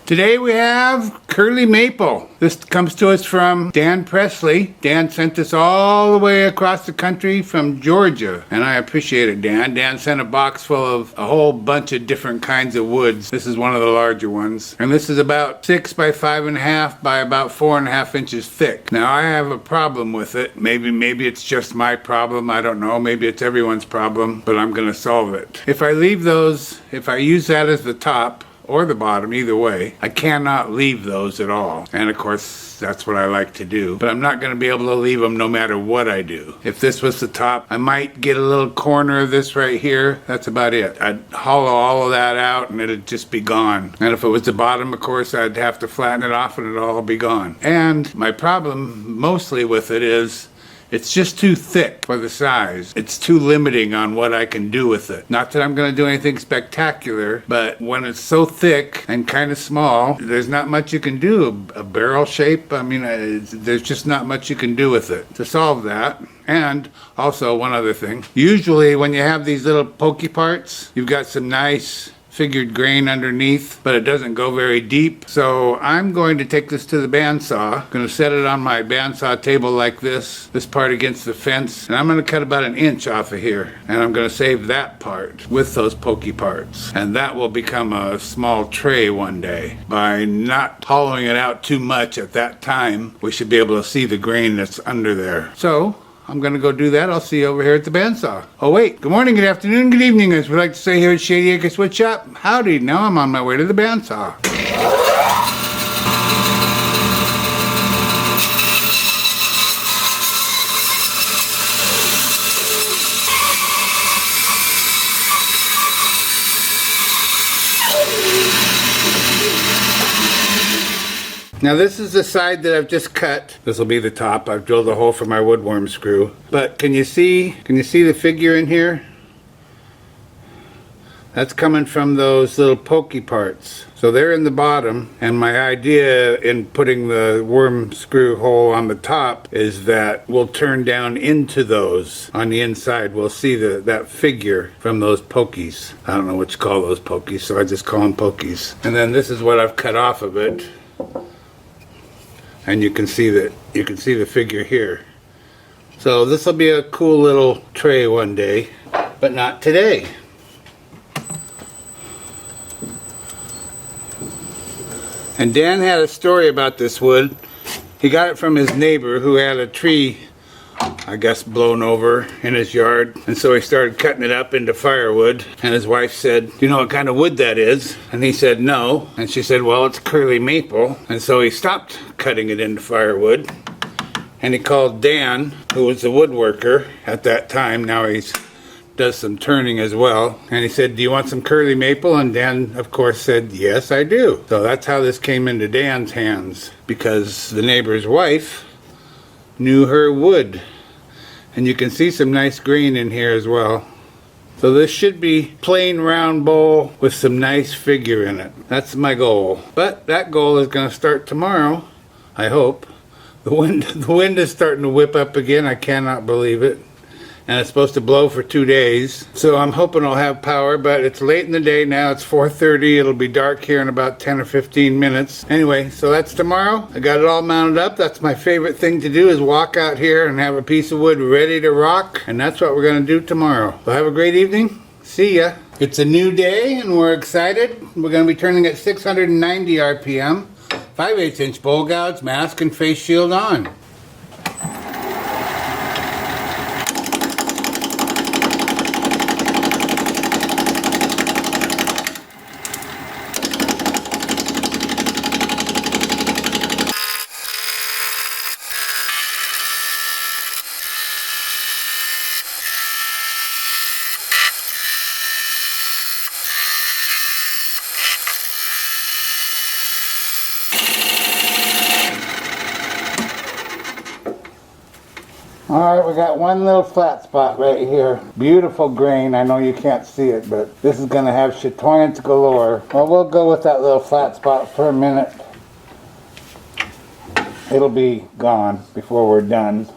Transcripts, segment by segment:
Today we have curly maple. This comes to us from Dan Pressley. Dan sent this all the way across the country from Georgia, and I appreciate it, Dan. Dan sent a box full of a whole bunch of different kinds of woods. This is one of the larger ones, and this is about 6 by 5.5 by about 4.5 inches thick. Now I have a problem with it. Maybe it's just my problem. I don't know. Maybe it's everyone's problem, but I'm going to solve it. If I use that as the top, or the bottom, either way, I cannot leave those at all. And of course, that's what I like to do. But I'm not going to be able to leave them no matter what I do. If this was the top, I might get a little corner of this right here. That's about it. I'd hollow all of that out and it'd just be gone. And if it was the bottom, of course, I'd have to flatten it off and it'd all be gone. And my problem mostly with it is it's just too thick for the size. It's too limiting on what I can do with it. Not that I'm going to do anything spectacular, but when it's so thick and kind of small, there's not much you can do. A barrel shape, there's just not much you can do with it. To solve that, and also one other thing, usually when you have these little pokey parts, you've got some nice figured grain underneath, but it doesn't go very deep. So I'm going to take this to the bandsaw. Going to set it on my bandsaw table like this part against the fence, and I'm going to cut about 1 inch off of here, and I'm going to save that part with those pokey parts, and that will become a small tray one day. By not hollowing it out too much at that time, we should be able to see the grain that's under there. So I'm going to go do that. I'll see you over here at the bandsaw. Oh wait, good morning, good afternoon, good evening, as we like to say here at Shady Acres Wood Shop. Howdy, now I'm on my way to the bandsaw. Now this is the side that I've just cut. This will be the top. I've drilled a hole for my woodworm screw. But can you see the figure in here? That's coming from those little pokey parts. So they're in the bottom, and my idea in putting the worm screw hole on the top is that we'll turn down into those. On the inside we'll see that figure from those pokies. I don't know what you call those pokies, so I just call them pokies. And then this is what I've cut off of it. And you can see the figure here. So this will be a cool little tray one day, but not today. And Dan had a story about this wood. He got it from his neighbor who had a tree, I guess, blown over in his yard. And so he started cutting it up into firewood. And his wife said, "Do you know what kind of wood that is?" And he said, "No." And she said, "Well, it's curly maple." And so he stopped cutting it into firewood. And he called Dan, who was the woodworker at that time. Now he does some turning as well. And he said, "Do you want some curly maple?" And Dan, of course, said, "Yes, I do." So that's how this came into Dan's hands, because the neighbor's wife knew her wood. And you can see some nice grain in here as well. So this should be plain round bowl with some nice figure in it. That's my goal. But that goal is going to start tomorrow, I hope. The wind is starting to whip up again. I cannot believe it. And it's supposed to blow for 2 days. So I'm hoping I'll have power, but it's late in the day now. It's 4:30. It'll be dark here in about 10 or 15 minutes. Anyway, so that's tomorrow. I got it all mounted up. That's my favorite thing to do, is walk out here and have a piece of wood ready to rock. And that's what we're going to do tomorrow. So have a great evening. See ya. It's a new day and we're excited. We're going to be turning at 690 RPM. 5/8 inch bowl gouge, mask and face shield on. Alright, we got one little flat spot right here. Beautiful grain. I know you can't see it, but this is going to have chatoyance galore. Well, we'll go with that little flat spot for a minute. It'll be gone before we're done.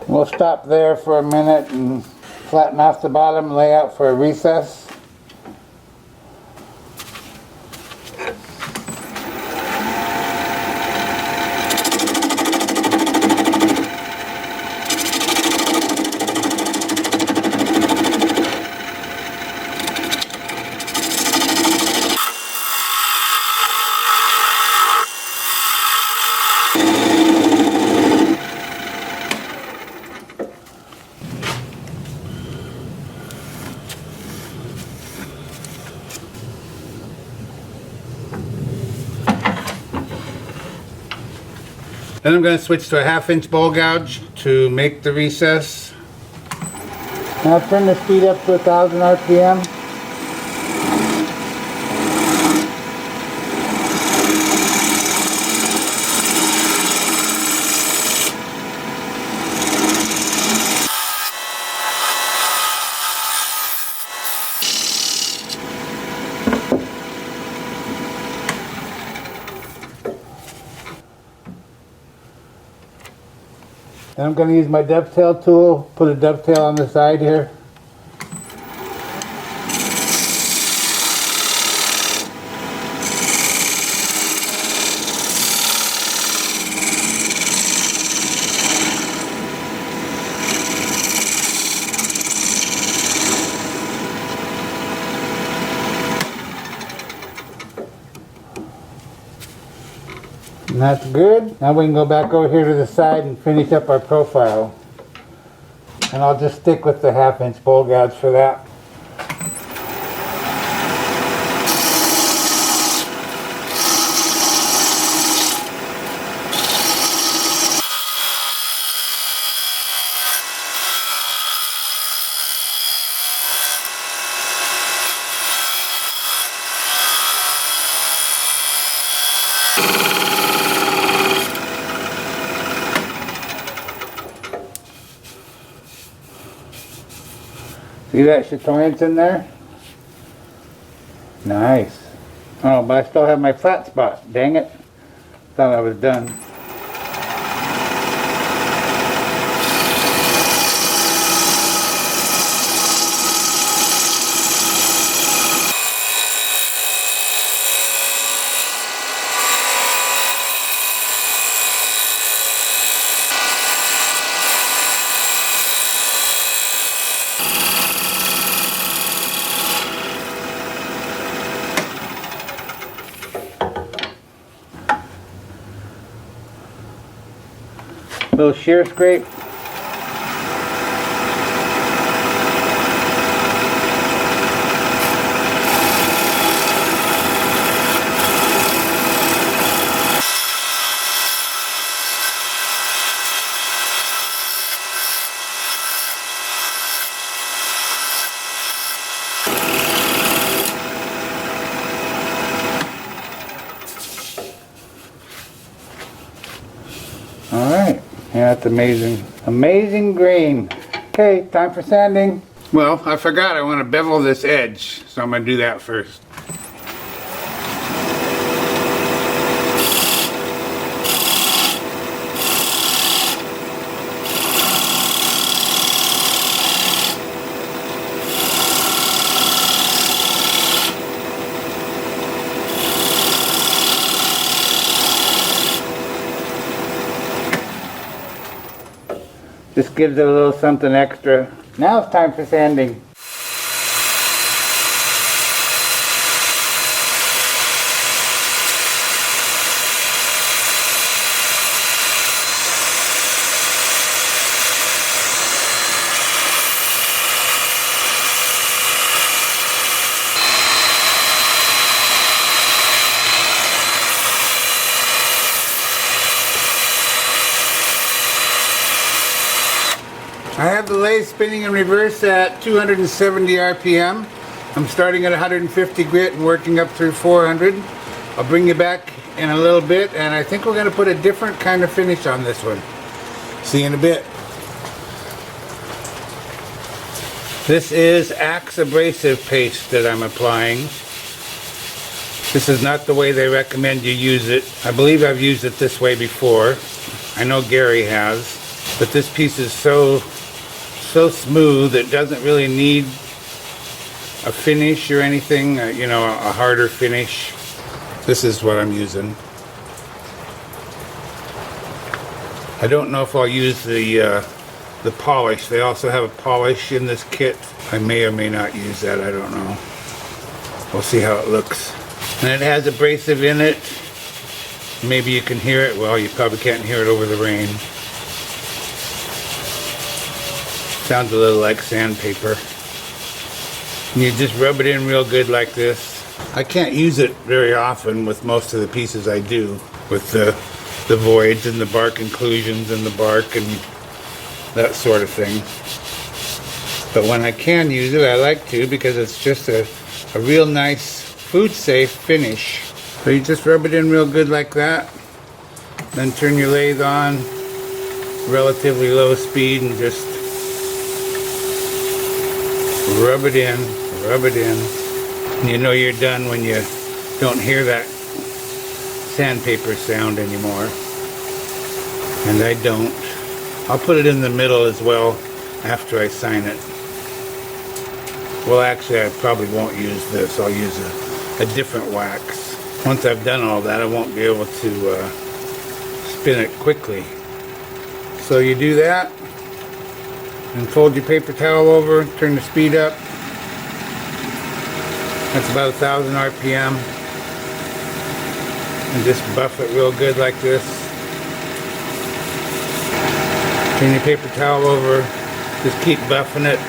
We'll stop there for a minute and flatten off the bottom, lay out for a recess. Then I'm going to switch to a 1/2 inch bowl gouge to make the recess. Now turn the speed up to 1000 RPM. And I'm going to use my dovetail tool, put a dovetail on the side here. And that's good. Now we can go back over here to the side and finish up our profile. And I'll just stick with the 1/2 inch bowl gouge for that. See that chatoyance in there? Nice. Oh, but I still have my flat spot. Dang it. Thought I was done. Little shear scrape. All right. Yeah, that's amazing. Amazing grain. Okay, time for sanding. Well, I forgot I want to bevel this edge, so I'm going to do that first. Just gives it a little something extra. Now it's time for sanding. I have the lathe spinning in reverse at 270 RPM. I'm starting at 150 grit and working up through 400. I'll bring you back in a little bit, and I think we're going to put a different kind of finish on this one. See you in a bit. This is Axe abrasive paste that I'm applying. This is not the way they recommend you use it. I believe I've used it this way before. I know Gary has. But this piece is so smooth, it doesn't really need a finish or anything, you know, a harder finish. This is what I'm using. I don't know if I'll use the polish. They also have a polish in this kit. I may or may not use that, I don't know. We'll see how it looks. And it has abrasive in it. Maybe you can hear it. Well, you probably can't hear it over the rain. Sounds a little like sandpaper. And you just rub it in real good like this. I can't use it very often with most of the pieces I do, with the voids and the bark inclusions and the bark and that sort of thing. But when I can use it, I like to, because it's just a real nice food safe finish. So you just rub it in real good like that, then turn your lathe on relatively low speed and just rub it in, rub it in. And you know you're done when you don't hear that sandpaper sound anymore. And I don't. I'll put it in the middle as well after I sign it. Well, actually, I probably won't use this. I'll use a different wax. Once I've done all that, I won't be able to spin it quickly. So you do that, and fold your paper towel over, turn the speed up. That's about 1,000 RPM. And just buff it real good like this. Turn your paper towel over, just keep buffing it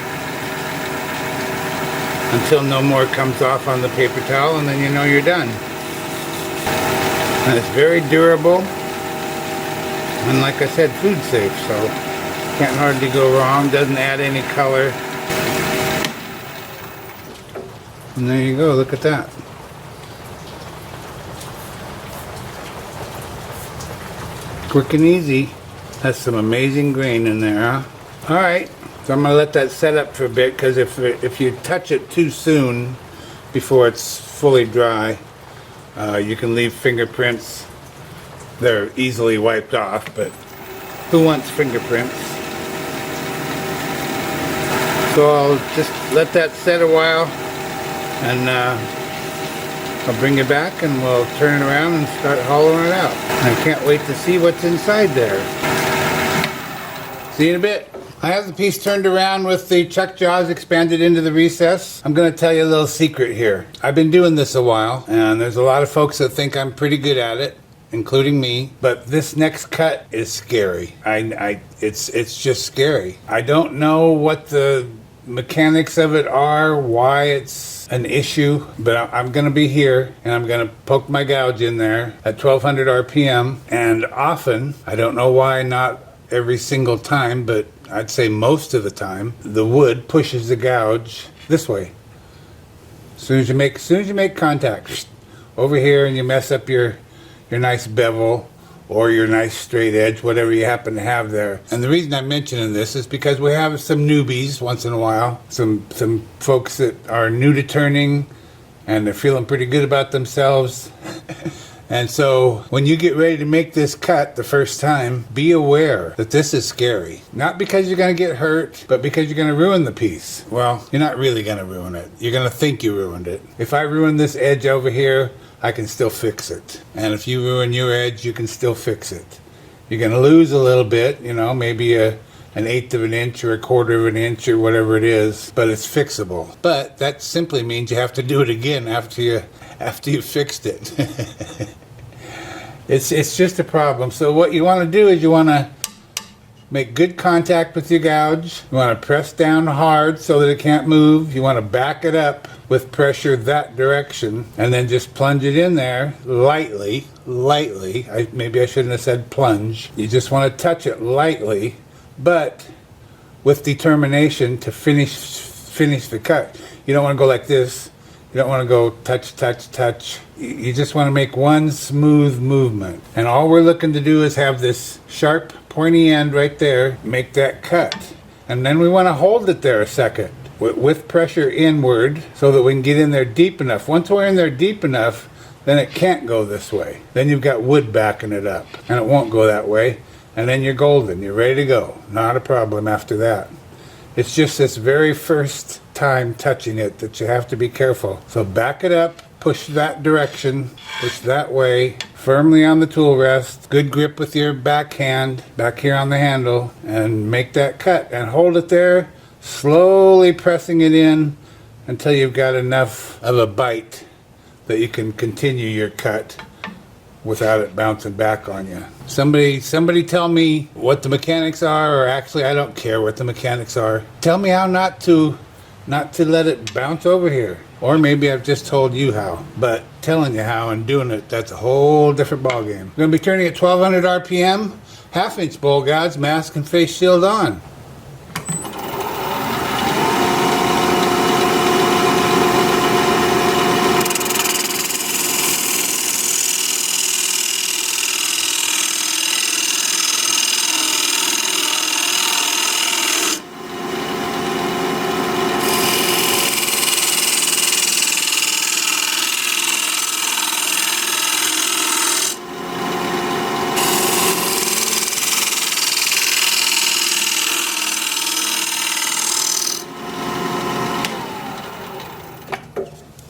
until no more comes off on the paper towel, and then you know you're done. And it's very durable, and like I said, food safe, so can't hardly go wrong. Doesn't add any color. And there you go, look at that. Quick and easy. That's some amazing grain in there, huh? Alright, so I'm going to let that set up for a bit, because if you touch it too soon before it's fully dry, you can leave fingerprints. They're easily wiped off, but who wants fingerprints? So I'll just let that set a while, and I'll bring it back and we'll turn it around and start hollowing it out. I can't wait to see what's inside there. See you in a bit. I have the piece turned around with the chuck jaws expanded into the recess. I'm going to tell you a little secret here. I've been doing this a while, and there's a lot of folks that think I'm pretty good at it, including me, but this next cut is scary. It's just scary. I don't know what the mechanics of it are, why it's an issue, but I'm going to be here and I'm going to poke my gouge in there at 1200 RPM, and often, I don't know why, not every single time, but I'd say most of the time, the wood pushes the gouge this way. As soon as you make contact over here and you mess up your nice bevel or your nice straight edge, whatever you happen to have there. And the reason I'm mentioning this is because we have some newbies once in a while, some folks that are new to turning and they're feeling pretty good about themselves. And so when you get ready to make this cut the first time, be aware that this is scary. Not because you're going to get hurt, but because you're going to ruin the piece. Well, you're not really going to ruin it. You're going to think you ruined it. If I ruin this edge over here, I can still fix it. And if you ruin your edge, you can still fix it. You're going to lose a little bit, you know, maybe an eighth of an inch or a quarter of an inch or whatever it is, but it's fixable. But that simply means you have to do it again after you fixed it. It's just a problem. So what you want to do is you want to make good contact with your gouge. You want to press down hard so that it can't move. You want to back it up with pressure that direction, and then just plunge it in there lightly. Maybe I shouldn't have said plunge. You just want to touch it lightly, but with determination to finish the cut. You don't want to go like this. You don't want to go touch, touch, touch. You just want to make one smooth movement. And all we're looking to do is have this sharp, pointy end right there, make that cut. And then we want to hold it there a second with pressure inward so that we can get in there deep enough. Once we're in there deep enough, then it can't go this way. Then you've got wood backing it up, and it won't go that way. and then you're golden. You're ready to go. Not a problem after that. It's just this very first time touching it that you have to be careful. So back it up, push that direction, push that way, firmly on the tool rest, good grip with your backhand, back here on the handle, and make that cut. And hold it there, slowly pressing it in until you've got enough of a bite that you can continue your cut without it bouncing back on you. Somebody tell me what the mechanics are, or actually I don't care what the mechanics are. Tell me how not to let it bounce over here. Or maybe I've just told you how. But telling you how and doing it, that's a whole different ballgame. I'm going to be turning at 1200 RPM, half-inch bowl guides, mask and face shield on.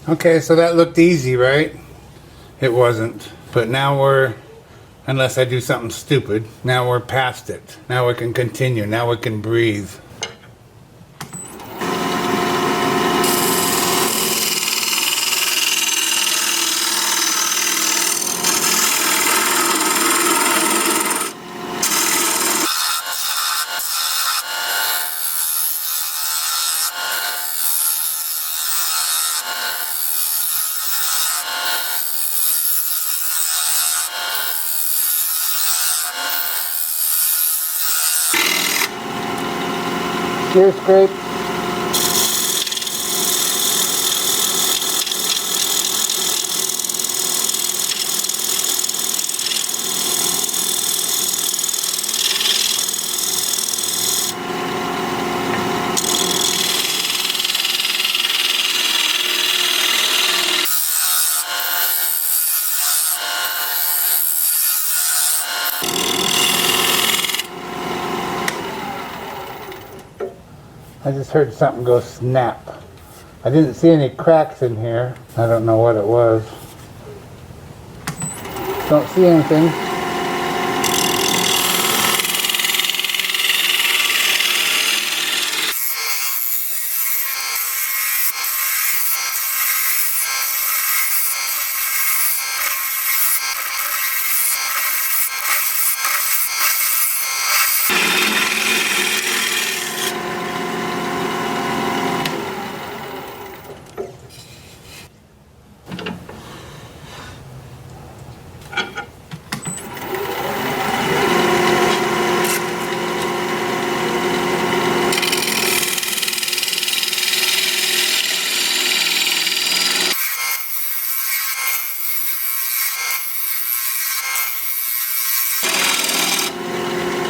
Okay, so that looked easy, right? It wasn't. But now we're, unless I do something stupid, now we're past it. Now we can continue. Now we can breathe. Gear scrape. I just heard something go snap. I didn't see any cracks in here. I don't know what it was. Don't see anything.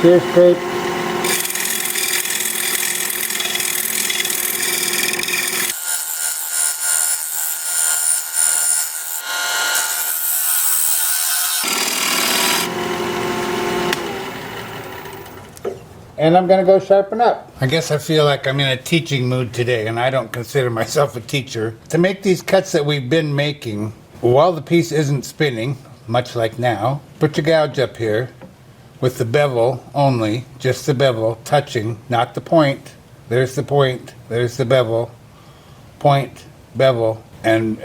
Gear scrape. And I'm going to go sharpen up. I guess I feel like I'm in a teaching mood today, and I don't consider myself a teacher. To make these cuts that we've been making, while the piece isn't spinning, much like now, put your gouge up here with the bevel only, just the bevel, touching, not the point. There's the point, there's the bevel, point, bevel, and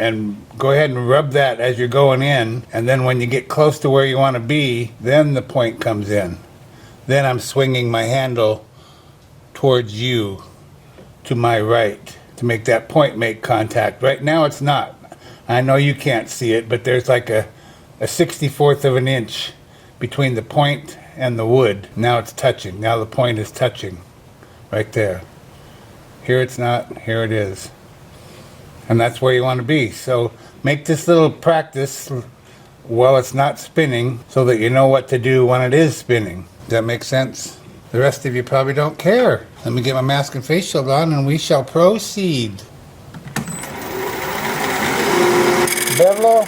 go ahead and rub that as you're going in, and then when you get close to where you want to be, then the point comes in. Then I'm swinging my handle towards you, to my right, to make that point make contact. Right now it's not. I know you can't see it, but there's like a 64th of an inch between the point and the wood. Now it's touching. Now the point is touching. Right there. Here it's not. Here it is. And that's where you want to be. So make this little practice while it's not spinning so that you know what to do when it is spinning. Does that make sense? The rest of you probably don't care. Let me get my mask and face shield on and we shall proceed. Bevel,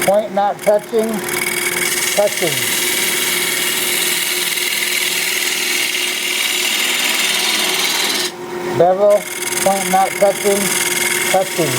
point not touching, touching. Bevel, point not touching, touching.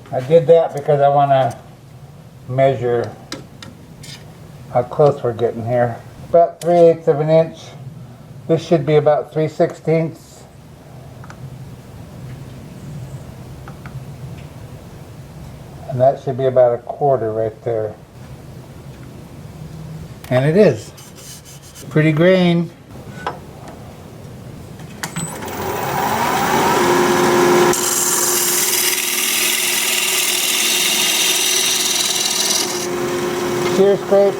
I did that because I want to measure how close we're getting here. About 3/8 of an inch. This should be about 3/16. And that should be about 1/4 right there. And it is. Pretty grain. Shear scrape.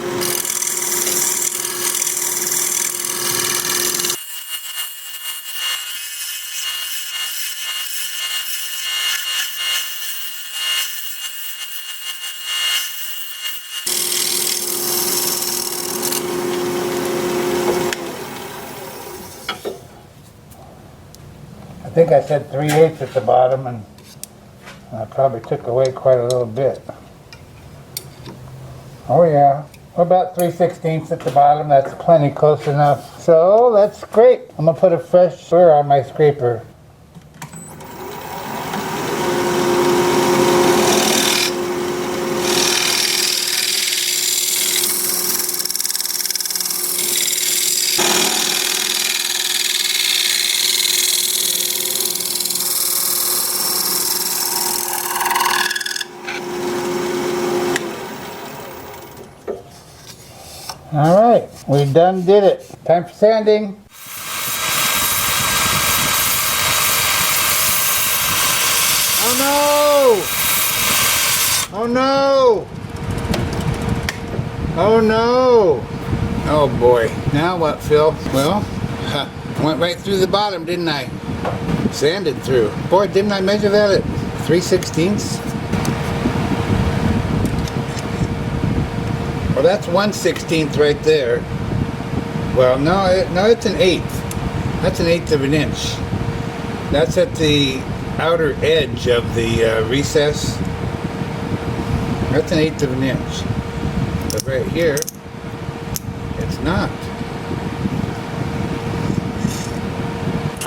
I think I said 3/8 at the bottom, and I probably took away quite a little bit. Oh yeah, we're about 3/16 at the bottom. That's plenty close enough. So that's great. I'm gonna put a fresh burr on my scraper. Alright, we done did it. Time for sanding. Oh no! Oh no! Oh no! Oh boy. Now what, Phil? Well, went right through the bottom, didn't I? Sanded through. Boy, didn't I measure that at 3/16? Well, that's 1/16 right there. Well, no, it's an 1/8. That's an 1/8 of an inch. That's at the outer edge of the recess. That's an 1/8 of an inch. But right here, it's not.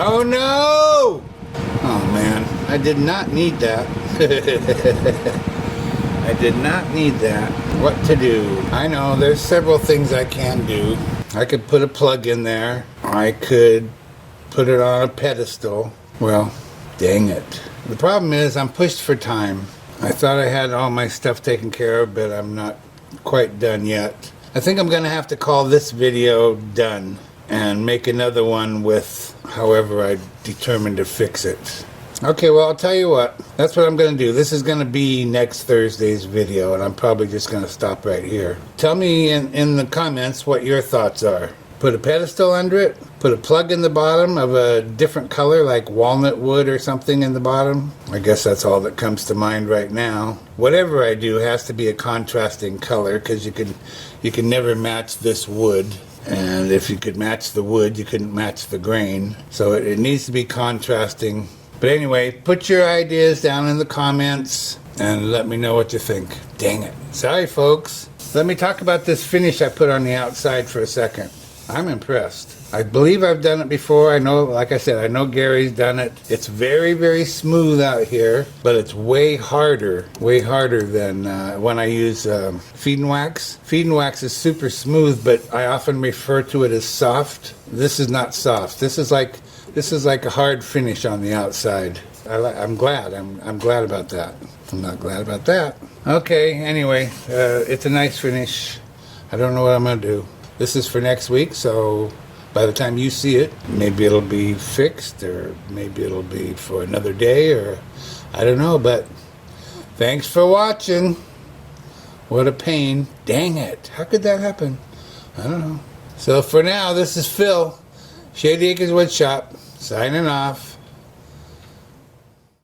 Oh no! Oh man, I did not need that. I did not need that. What to do? I know there's several things I can do. I could put a plug in there. I could put it on a pedestal. Well, dang it. The problem is I'm pushed for time. I thought I had all my stuff taken care of, but I'm not quite done yet. I think I'm going to have to call this video done and make another one with however I determine to fix it. Okay, well, I'll tell you what. That's what I'm going to do. This is going to be next Thursday's video, and I'm probably just going to stop right here. Tell me in the comments what your thoughts are. Put a pedestal under it? Put a plug in the bottom of a different color, like walnut wood or something in the bottom? I guess that's all that comes to mind right now. Whatever I do has to be a contrasting color, because you can never match this wood. And if you could match the wood, you couldn't match the grain. So it needs to be contrasting. But anyway, put your ideas down in the comments and let me know what you think. Dang it. Sorry, folks. Let me talk about this finish I put on the outside for a second. I'm impressed. I believe I've done it before. I know, like I said, I know Gary's done it. It's very, very smooth out here, but it's way harder than when I use feed and wax. Feed and wax is super smooth, but I often refer to it as soft. This is not soft. This is like a hard finish on the outside. I'm glad. I'm glad about that. I'm not glad about that. Okay, anyway, it's a nice finish. I don't know what I'm going to do. This is for next week, so by the time you see it, maybe it'll be fixed, or maybe it'll be for another day, or I don't know, but thanks for watching. What a pain. Dang it. How could that happen? I don't know. So for now, this is Phil, Shady Acres Wood Shop, signing off.